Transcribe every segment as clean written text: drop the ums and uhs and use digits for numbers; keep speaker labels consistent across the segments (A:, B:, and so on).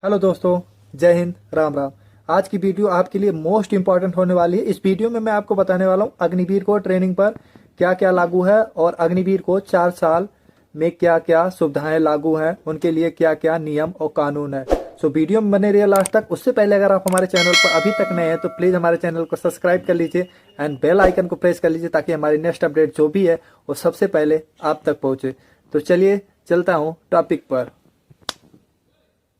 A: Hello दोस्तों, जय हिंद, राम राम। आज की वीडियो आपके लिए मोस्ट इंपॉर्टेंट होने वाली है। इस वीडियो में मैं आपको बताने वाला हूँ अग्निवीर को ट्रेनिंग पर क्या क्या लागू है और अग्निवीर को 4 साल में क्या क्या सुविधाएं लागू हैं, उनके लिए क्या क्या नियम और कानून है। सो वीडियो में बने रहिए लास्ट तक। उससे पहले अगर आप हमारे चैनल पर अभी तक नए हैं तो प्लीज़ हमारे चैनल को सब्सक्राइब कर लीजिए एंड बेल आइकन को प्रेस कर लीजिए ताकि हमारी नेक्स्ट अपडेट जो भी है वो सबसे पहले आप तक पहुँचे। तो चलिए चलता हूँ टॉपिक पर।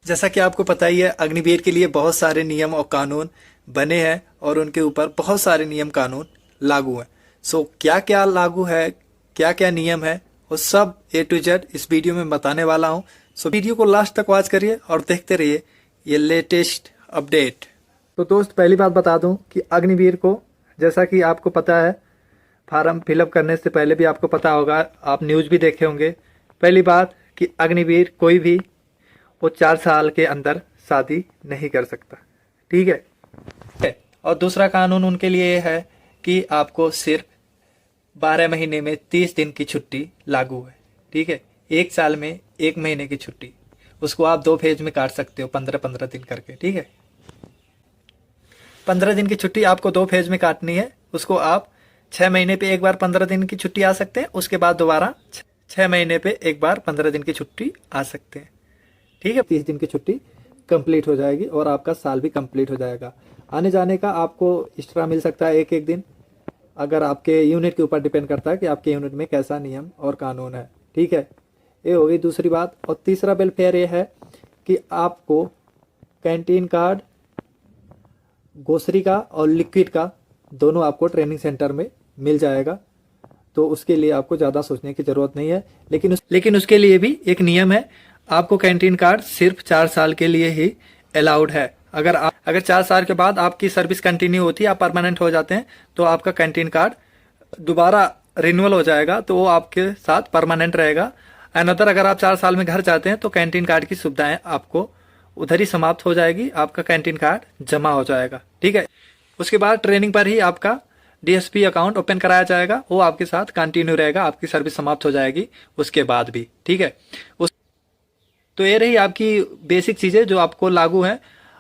A: जैसा कि आपको पता ही है, अग्निवीर के लिए बहुत सारे नियम और कानून बने हैं और उनके ऊपर बहुत सारे नियम कानून लागू हैं। सो क्या क्या लागू है, क्या क्या नियम है, वो सब A to Z इस वीडियो में बताने वाला हूं। सो वीडियो को लास्ट तक वॉच करिए और देखते रहिए ये लेटेस्ट अपडेट। तो दोस्त, पहली बात बता दूं कि अग्निवीर को, जैसा कि आपको पता है, फार्म फिलअप करने से पहले भी आपको पता होगा, आप न्यूज़ भी देखे होंगे। पहली बात कि अग्निवीर कोई भी वो 4 साल के अंदर शादी नहीं कर सकता, ठीक है। और दूसरा कानून उनके लिए है कि आपको सिर्फ 12 महीने में 30 दिन की छुट्टी लागू है, ठीक है। 1 साल में 1 महीने की छुट्टी, उसको आप 2 फेज में काट सकते हो, 15-15 दिन करके, ठीक है। 15 दिन की छुट्टी आपको 2 फेज में काटनी है। उसको आप 6 महीने पे एक बार 15 दिन की छुट्टी आ सकते हैं, उसके बाद दोबारा 6 महीने पे एक बार 15 दिन की छुट्टी आ सकते हैं, ठीक है। 30 दिन की छुट्टी कंप्लीट हो जाएगी और आपका साल भी कंप्लीट हो जाएगा। आने जाने का आपको एक्स्ट्रा मिल सकता है एक दिन, अगर आपके यूनिट के ऊपर डिपेंड करता है कि आपके यूनिट में कैसा नियम और कानून है, ठीक है। ये हो गई दूसरी बात। और तीसरा वेलफेयर ये है कि आपको कैंटीन कार्ड, ग्रोसरी का और लिक्विड का दोनों आपको ट्रेनिंग सेंटर में मिल जाएगा। तो उसके लिए आपको ज़्यादा सोचने की ज़रूरत नहीं है। लेकिन उसके लिए भी एक नियम है, आपको कैंटीन कार्ड सिर्फ 4 साल के लिए ही अलाउड है। अगर 4 साल के बाद आपकी सर्विस कंटिन्यू होती है, आप परमानेंट हो जाते हैं, तो आपका कैंटीन कार्ड दोबारा रिन्यूअल हो जाएगा, तो वो आपके साथ परमानेंट रहेगा। अगर आप 4 साल में घर जाते हैं तो कैंटीन कार्ड की सुविधाएं आपको उधर ही समाप्त हो जाएगी, आपका कैंटीन कार्ड जमा हो जाएगा, ठीक है। उसके बाद ट्रेनिंग पर ही आपका DSP अकाउंट ओपन कराया जाएगा, वो आपके साथ कंटिन्यू रहेगा, आपकी सर्विस समाप्त हो जाएगी उसके बाद भी, ठीक है। तो ये रही आपकी बेसिक चीज़ें जो आपको लागू हैं।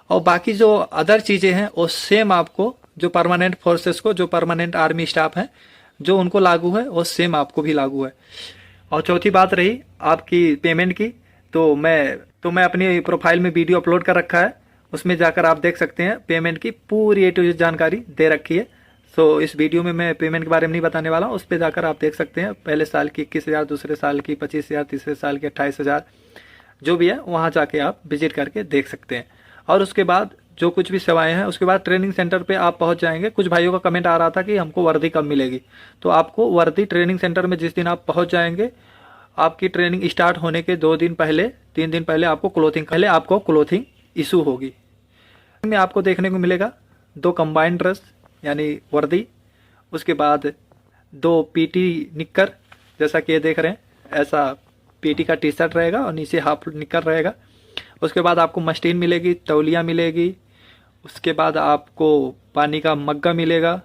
A: और बाकी जो अदर चीज़ें हैं वो सेम आपको, जो परमानेंट फोर्सेस को, जो परमानेंट आर्मी स्टाफ हैं, जो उनको लागू है वो सेम आपको भी लागू है। और चौथी बात रही आपकी पेमेंट की, तो मैं अपनी प्रोफाइल में वीडियो अपलोड कर रखा है, उसमें जाकर आप देख सकते हैं। पेमेंट की पूरी A to Z जानकारी दे रखी है। सो इस वीडियो में मैं पेमेंट के बारे में नहीं बताने वाला हूँ, उस पर जाकर आप देख सकते हैं। पहले साल की 21,000, दूसरे साल की 25,000, तीसरे साल की 28,000, जो भी है वहाँ जाके आप विजिट करके देख सकते हैं। और उसके बाद जो कुछ भी सेवाएं हैं, उसके बाद ट्रेनिंग सेंटर पे आप पहुंच जाएंगे। कुछ भाइयों का कमेंट आ रहा था कि हमको वर्दी कब मिलेगी, तो आपको वर्दी ट्रेनिंग सेंटर में जिस दिन आप पहुंच जाएंगे, आपकी ट्रेनिंग स्टार्ट होने के 2 दिन पहले, 3 दिन पहले आपको क्लोथिंग इशू होगी। में आपको देखने को मिलेगा 2 कंबाइंड ड्रेस यानी वर्दी, उसके बाद 2 PT निक्कर, जैसा कि ये देख रहे हैं, ऐसा PT का टी-शर्ट रहेगा और नीचे हाफ निक्कर रहेगा। उसके बाद आपको मस्टीन मिलेगी, तौलिया मिलेगी, उसके बाद आपको पानी का मग्गा मिलेगा,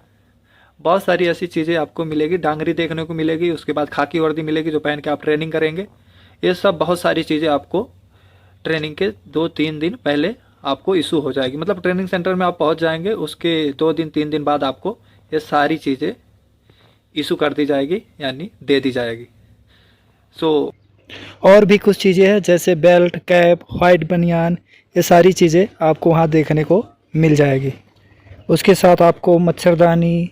A: बहुत सारी ऐसी चीज़ें आपको मिलेगी। डांगरी देखने को मिलेगी, उसके बाद खाकी वर्दी मिलेगी जो पहन के आप ट्रेनिंग करेंगे। ये सब बहुत सारी चीज़ें आपको ट्रेनिंग के 2-3 दिन पहले आपको इशू हो जाएगी। मतलब ट्रेनिंग सेंटर में आप पहुंच जाएंगे, उसके 2 दिन 3 दिन बाद आपको ये सारी चीज़ें इशू कर दी जाएगी, यानी दे दी जाएगी। सो और भी कुछ चीज़ें हैं जैसे बेल्ट, कैप, वाइट बनियान, ये सारी चीज़ें आपको वहाँ देखने को मिल जाएगी। उसके साथ आपको मच्छरदानी,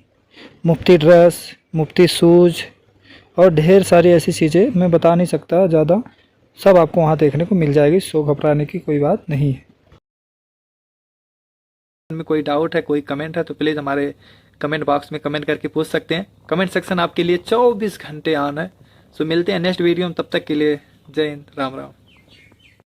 A: मुफ्ती ड्रेस, मुफ्ती शूज और ढेर सारी ऐसी चीज़ें, मैं बता नहीं सकता ज़्यादा, सब आपको वहाँ देखने को मिल जाएगी। सो घबराने की कोई बात नहीं है। में कोई डाउट है, कोई कमेंट है, तो प्लीज़ हमारे कमेंट बॉक्स में कमेंट करके पूछ सकते हैं। कमेंट सेक्शन आपके लिए 24 घंटे ऑन है। सो मिलते हैं नेक्स्ट वीडियो में, तब तक के लिए जय हिंद, राम राम।